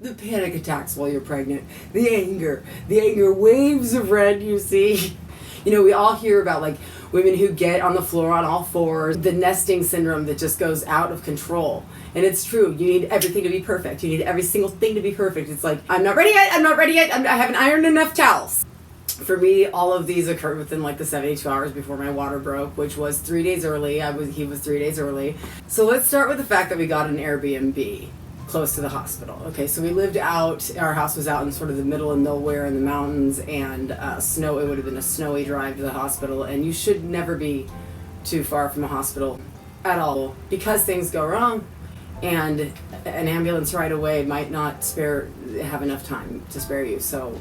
The panic attacks while you're pregnant, the anger waves of red you see. You know, we all hear about like women who get on the floor on all fours, the nesting syndrome that just goes out of control. And it's true, you need everything to be perfect. You need every single thing to be perfect. It's like, I'm not ready yet, I haven't ironed enough towels. For me, all of these occurred within like the 72 hours before my water broke, which was 3 days early. He was 3 days early. So let's start with the fact that we got an Airbnb close to the hospital. Okay, so we lived out, our house was out in sort of the middle of nowhere in the mountains, and it would have been a snowy drive to the hospital, and you should never be too far from a hospital at all, because things go wrong, and an ambulance right away might not have enough time to spare you. So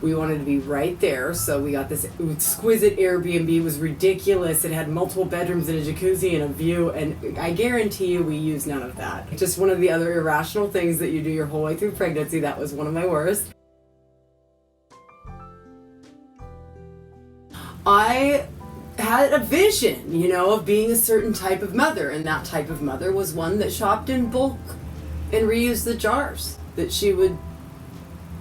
we wanted to be right there, so we got this exquisite Airbnb. It was ridiculous. It had multiple bedrooms and a jacuzzi and a view, and I guarantee you we used none of that. Just one of the other irrational things that you do your whole way through pregnancy. That was one of my worst. I had a vision, you know, of being a certain type of mother, and that type of mother was one that shopped in bulk and reused the jars that she would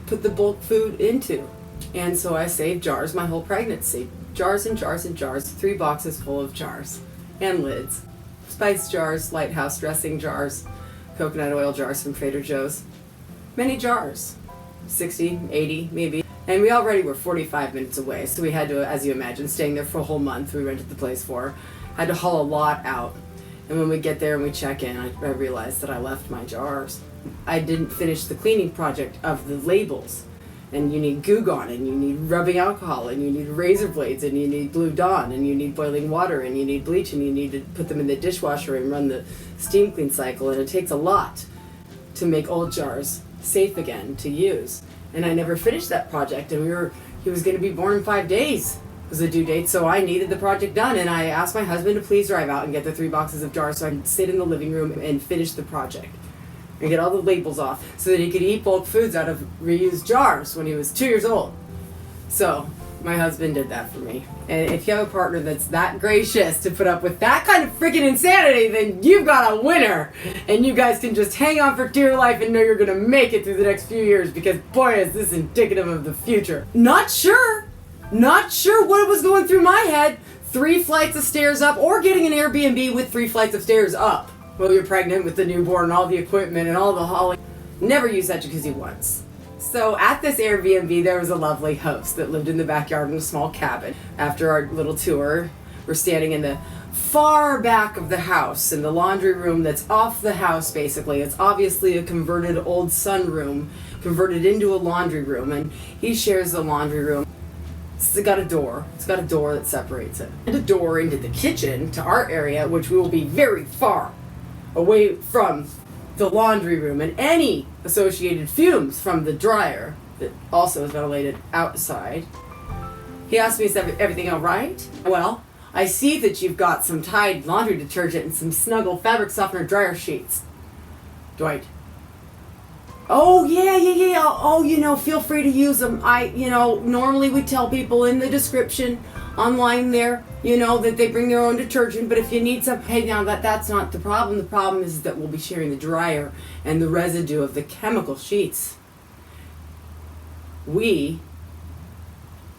put the bulk food into. And so I saved jars my whole pregnancy. Jars and jars and jars, 3 boxes full of jars and lids. Spice jars, lighthouse dressing jars, coconut oil jars from Trader Joe's. Many jars, 60, 80 maybe. And we already were 45 minutes away, so we had to, as you imagine, staying there for a whole month, we rented the place for, had to haul a lot out. And when we get there and we check in, I realized that I left my jars. I didn't finish the cleaning project of the labels. And you need Goo Gone, and you need rubbing alcohol, and you need razor blades, and you need Blue Dawn, and you need boiling water, and you need bleach, and you need to put them in the dishwasher and run the steam clean cycle. And it takes a lot to make old jars safe again to use. And I never finished that project, and he was going to be born in 5 days was the due date, so I needed the project done, and I asked my husband to please drive out and get the 3 boxes of jars so I could sit in the living room and finish the project and get all the labels off so that he could eat bulk foods out of reused jars when he was 2 years old. So my husband did that for me. And if you have a partner that's that gracious to put up with that kind of freaking insanity, then you've got a winner. And you guys can just hang on for dear life and know you're going to make it through the next few years, because boy, is this indicative of the future. Not sure what was going through my head. 3 flights of stairs up, or getting an Airbnb with 3 flights of stairs up while you're pregnant with the newborn and all the equipment and all the hauling. Never used that jacuzzi once. So at this Airbnb, there was a lovely host that lived in the backyard in a small cabin. After our little tour, we're standing in the far back of the house, in the laundry room that's off the house, basically. It's obviously a converted old sunroom, converted into a laundry room, and he shares the laundry room. It's got a door. It's got a door that separates it. And a door into the kitchen, to our area, which we will be very far away from the laundry room and any associated fumes from the dryer that also is ventilated outside. He asked me, is everything all right? Well, I see that you've got some Tide laundry detergent and some Snuggle fabric softener dryer sheets. Dwight. Oh, yeah. Oh, feel free to use them. Normally we tell people in the description online there, that they bring their own detergent, but if you need some, hey, now that's not the problem. The problem is that we'll be sharing the dryer and the residue of the chemical sheets. We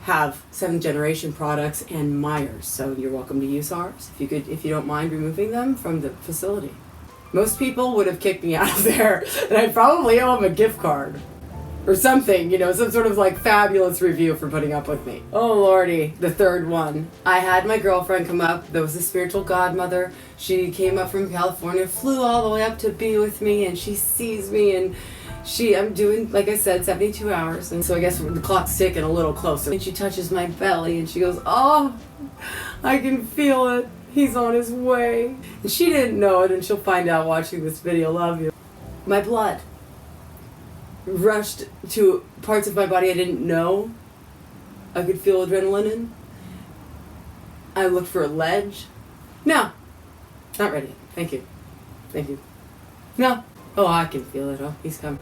have 7th generation products and Myers, so you're welcome to use ours if you don't mind removing them from the facility. Most people would have kicked me out of there, and I'd probably owe them a gift card or something, some sort of like fabulous review for putting up with me. Oh lordy, the third one. I had my girlfriend come up. That was a spiritual godmother. She came up from California, flew all the way up to be with me, and she sees me, and I'm doing, like I said, 72 hours, and so I guess the clock's ticking a little closer. And she touches my belly, and she goes, oh, I can feel it. He's on his way. And she didn't know it, and she'll find out watching this video. Love you. My blood rushed to parts of my body I didn't know I could feel adrenaline in. I looked for a ledge. No, not ready yet. Thank you. No. Oh, I can feel it. Oh, he's coming.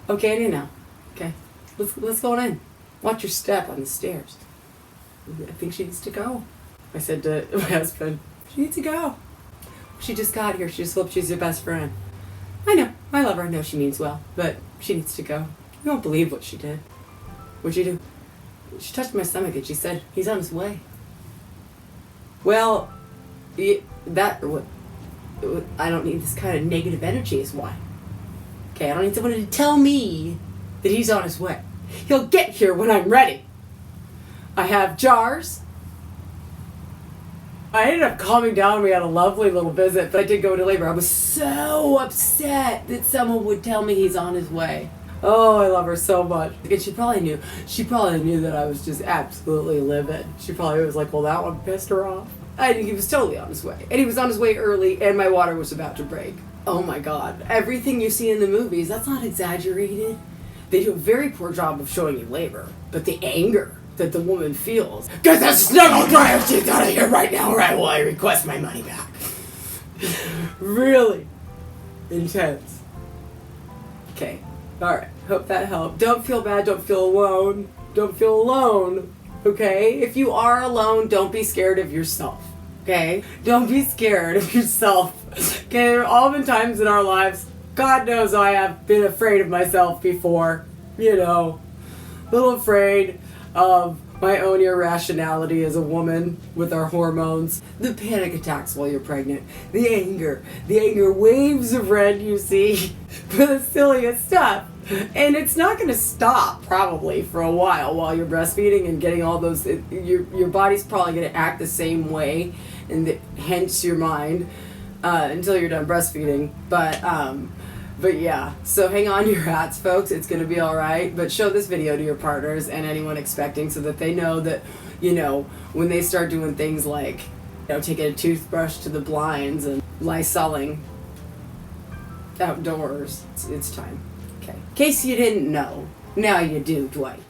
Okay, Annie, now. Okay, let's go on in. Watch your step on the stairs. I think she needs to go. I said to my husband, she needs to go. She just got here. She just hoped she's your best friend. I know. I love her. I know she means well, but she needs to go. You won't believe what she did. What'd she do? She touched my stomach and she said, he's on his way. Well, I don't need this kind of negative energy is why. Okay, I don't need someone to tell me that he's on his way. He'll get here when I'm ready. I have jars. I ended up calming down. We had a lovely little visit, but I did go into labor. I was so upset that someone would tell me he's on his way. Oh, I love her so much. And she probably knew that I was just absolutely livid. She probably was like, well, that one pissed her off. I think he was totally on his way. And he was on his way early, and my water was about to break. Oh my God. Everything you see in the movies, that's not exaggerated. They do a very poor job of showing you labor. But the anger that the woman feels, get the snuggle dryer sheets out of here right now, or I will request my money back. Really intense. Okay. Alright. Hope that helped. Don't feel bad. Don't feel alone. Don't feel alone. Okay? If you are alone, don't be scared of yourself. Okay? Don't be scared of yourself. Okay? There have all been times in our lives, God knows I have been afraid of myself before. You know. A little afraid of my own irrationality as a woman with our hormones. The panic attacks while you're pregnant. The anger waves of red you see for the silliest stuff. And it's not going to stop probably for a while you're breastfeeding and getting all those, your body's probably going to act the same way, and hence your mind, until you're done breastfeeding. But yeah, so hang on to your hats, folks. It's going to be all right. But show this video to your partners and anyone expecting so that they know that, you know, when they start doing things like, you know, taking a toothbrush to the blinds and Lysoling outdoors, it's time. Okay. In case you didn't know, now you do, Dwight.